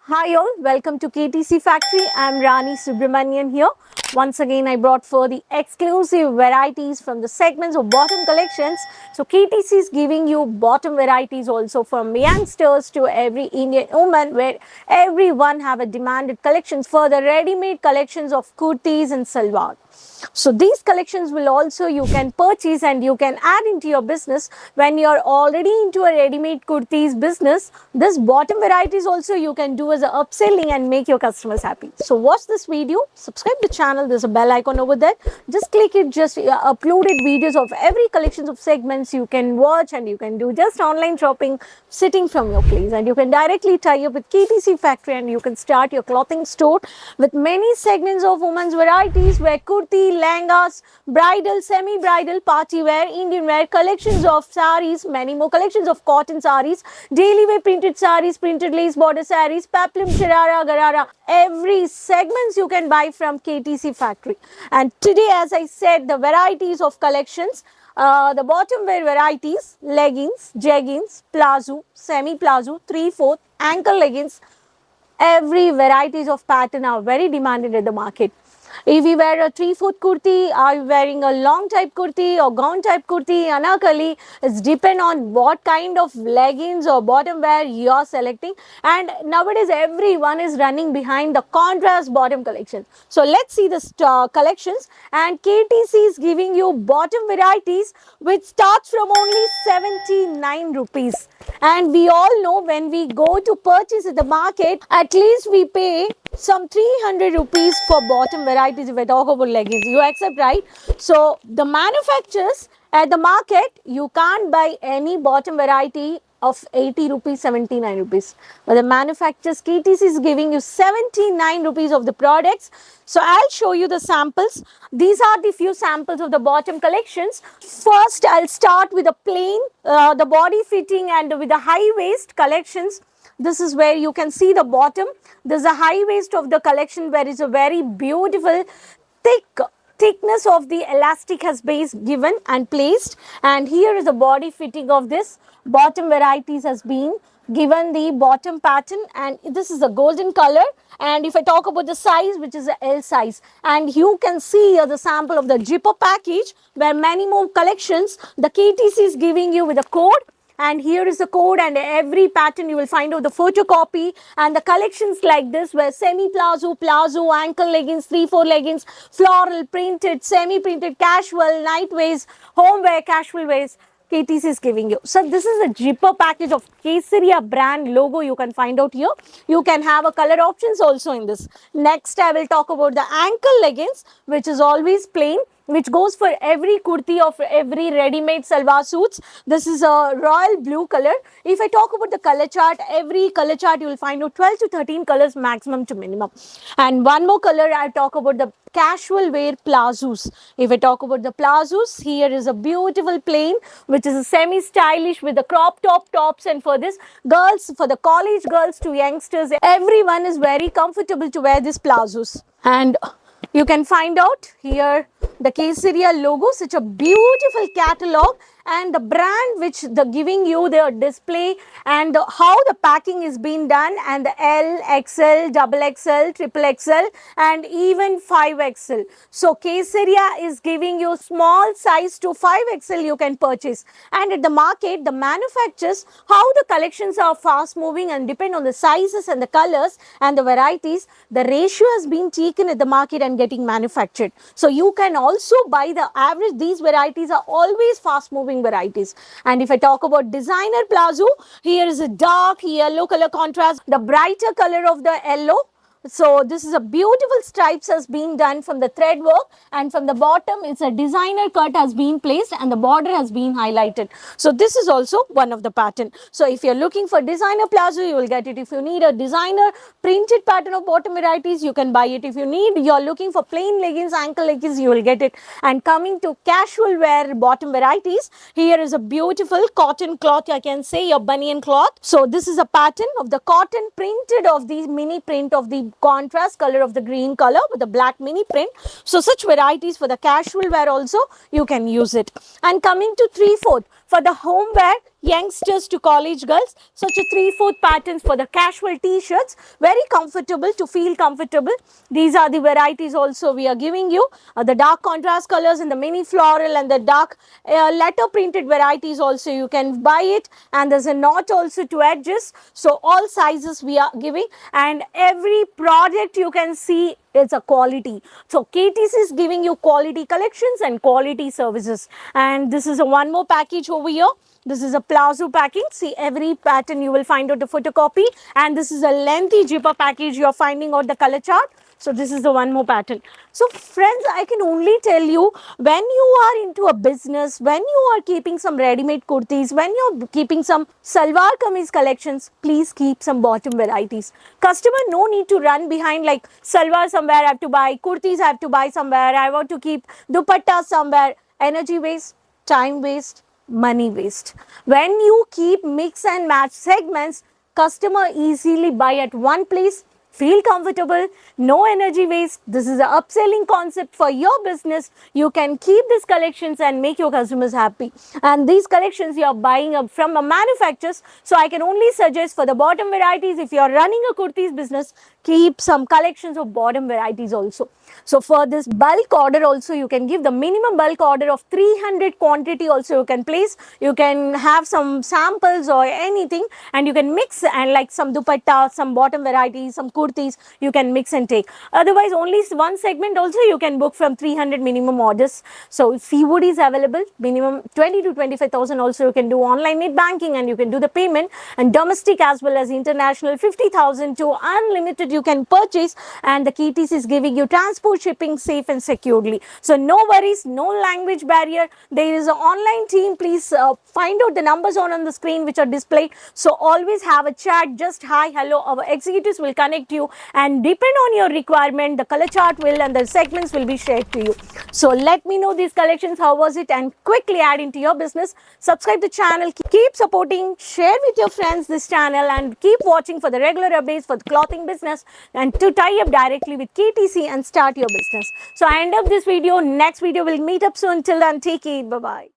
Hi all, welcome to KTC Factory. I'm Rani Subramanian here. Once again, I brought for the exclusive varieties from the segments of bottom collections. So KTC is giving you bottom varieties also from youngsters to every Indian woman, where everyone have a demanded collections for the ready-made collections of kurtis and salwar. So these collections will also you can purchase and you can add into your business when you're already into a ready-made kurtis business. This bottom varieties also you can do as a upselling and make your customers happy. So watch this video, subscribe the channel, there's a bell icon over there. Just click it, just uploaded videos of every collections of segments you can watch, and you can do just online shopping sitting from your place, and you can directly tie up with KTC Factory and you can start your clothing store with many segments of women's varieties where kurti, lehengas, bridal, semi-bridal, party wear, Indian wear, collections of saris, many more collections of cotton saris, daily wear printed saris, printed lace border saris, peplum, sharara, garara, every segments you can buy from KTC Factory. And today, as I said, the varieties of collections, the bottom wear varieties, leggings, jeggings, plazo, semi-plazo, 3/4, ankle leggings, every varieties of pattern are very demanded in the market. If you wear a 3/4 kurti, are you wearing a long type kurti or gown type kurti, anarkali, it's depend on what kind of leggings or bottom wear you are selecting. And nowadays everyone is running behind the contrast bottom collection. So let's see the collections, and KTC is giving you bottom varieties which starts from only 79 rupees. And we all know when we go to purchase at the market, at least we pay some 300 rupees for bottom varieties if I talk about leggings. You accept, right? So the manufacturers at the market, you can't buy any bottom variety of 80 rupees, 79 rupees. But the manufacturers, KTC is giving you 79 rupees of the products. So I'll show you the samples. These are the few samples of the bottom collections. First, I'll start with a plain, the body fitting and with the high waist collections. This is where you can see the bottom. There's a high waist of the collection where it's a very beautiful thickness of the elastic has been given and placed, and here is the body fitting of this bottom varieties has been given the bottom pattern, and this is a golden color. And if I talk about the size, which is a L size, and you can see here the sample of the zipper package where many more collections the KTC is giving you with a code. And here is the code, and every pattern you will find out the photocopy, and the collections like this where semi-plazo, ankle leggings, 3/4 leggings, floral, printed, semi-printed, casual, night wears, home wear, casual wears, KTC is giving you. So this is a zipper package of Kesaria brand logo you can find out here. You can have a color options also in this. Next, I will talk about the ankle leggings, which is always plain, which goes for every kurti of every ready-made salwar suits. This is a royal blue color. If I talk about the color chart, every color chart you will find out 12 to 13 colors maximum to minimum. And one more color, I talk about the casual wear plazos. If I talk about the plazos, here is a beautiful plain, which is a semi-stylish with the crop top tops, and for this girls, for the college girls to youngsters, everyone is very comfortable to wear these plazos. And you can find out here the Kesaria logo, such a beautiful catalog, and the brand which the giving you the display, and how the packing is being done, and the L, XL, double XL, triple XL, and even 5XL. So Kesaria is giving you small size to 5XL you can purchase. And at the market, the manufacturers, how the collections are fast moving and depend on the sizes and the colors and the varieties, the ratio has been taken at the market and getting manufactured. So you can also buy the average. These varieties are always fast moving varieties. And if I talk about designer plazo, here is a dark yellow color contrast, the brighter color of the yellow. So this is a beautiful stripes has been done from the thread work, and from the bottom it's a designer cut has been placed and the border has been highlighted. So this is also one of the pattern. So if you're looking for designer plazo, you will get it. If you need a designer printed pattern of bottom varieties, you can buy it. If you're looking for plain leggings, ankle leggings, you will get it. And coming to casual wear bottom varieties, here is a beautiful cotton cloth, I can say your banyan cloth. So this is a pattern of the cotton printed of the mini print of the contrast color of the green color with the black mini print. So such varieties for the casual wear also you can use it. And coming to 3/4 for the home wear, youngsters to college girls. Such a 3/4 patterns for the casual t-shirts, very comfortable, to feel comfortable. These are the varieties also we are giving you. The dark contrast colors in the mini floral and the dark letter printed varieties also you can buy it, and there's a knot also to adjust. So all sizes we are giving, and every product you can see it's a quality. So KTC is giving you quality collections and quality services. And this is a one more package over here. This is a palazzo packing. See, every pattern you will find out the photocopy, and this is a lengthy zipper package. You are finding out the color chart. So this is the one more pattern. So friends, I can only tell you, when you are into a business, when you are keeping some ready-made kurtis, when you're keeping some salwar kameez collections, please keep some bottom varieties. Customer no need to run behind like salwar somewhere I have to buy, kurtis I have to buy somewhere, I want to keep dupatta somewhere. Energy waste, time waste, money waste. When you keep mix and match segments, customer easily buy at one place, feel comfortable, no energy waste. This is an upselling concept for your business. You can keep these collections and make your customers happy. And these collections you are buying up from a manufacturers. So I can only suggest for the bottom varieties, if you are running a kurtis business, keep some collections of bottom varieties also. So for this bulk order also, you can give the minimum bulk order of 300 quantity also you can place. You can have some samples or anything, and you can mix, and like some dupatta, some bottom varieties, some kurtis, you can mix and take. Otherwise, only one segment also you can book from 300 minimum orders. So COD is available, minimum 20 to 25,000 also you can do online net banking, and you can do the payment, and domestic as well as international 50,000 to unlimited you can purchase, and the KTC is giving you transport shipping safe and securely. So no worries, no language barrier. There is an online team. Please find out the numbers on the screen which are displayed. So always have a chat, just hi, hello. Our executives will connect you, and depend on your requirement, the color chart will and the segments will be shared to you. So let me know these collections, how was it, and quickly add into your business. Subscribe the channel, keep supporting, share with your friends this channel, and keep watching for the regular updates for the clothing business, and to tie up directly with KTC and start your business. So I end up this video. Next video we'll meet up soon. Till then, take it. Bye bye.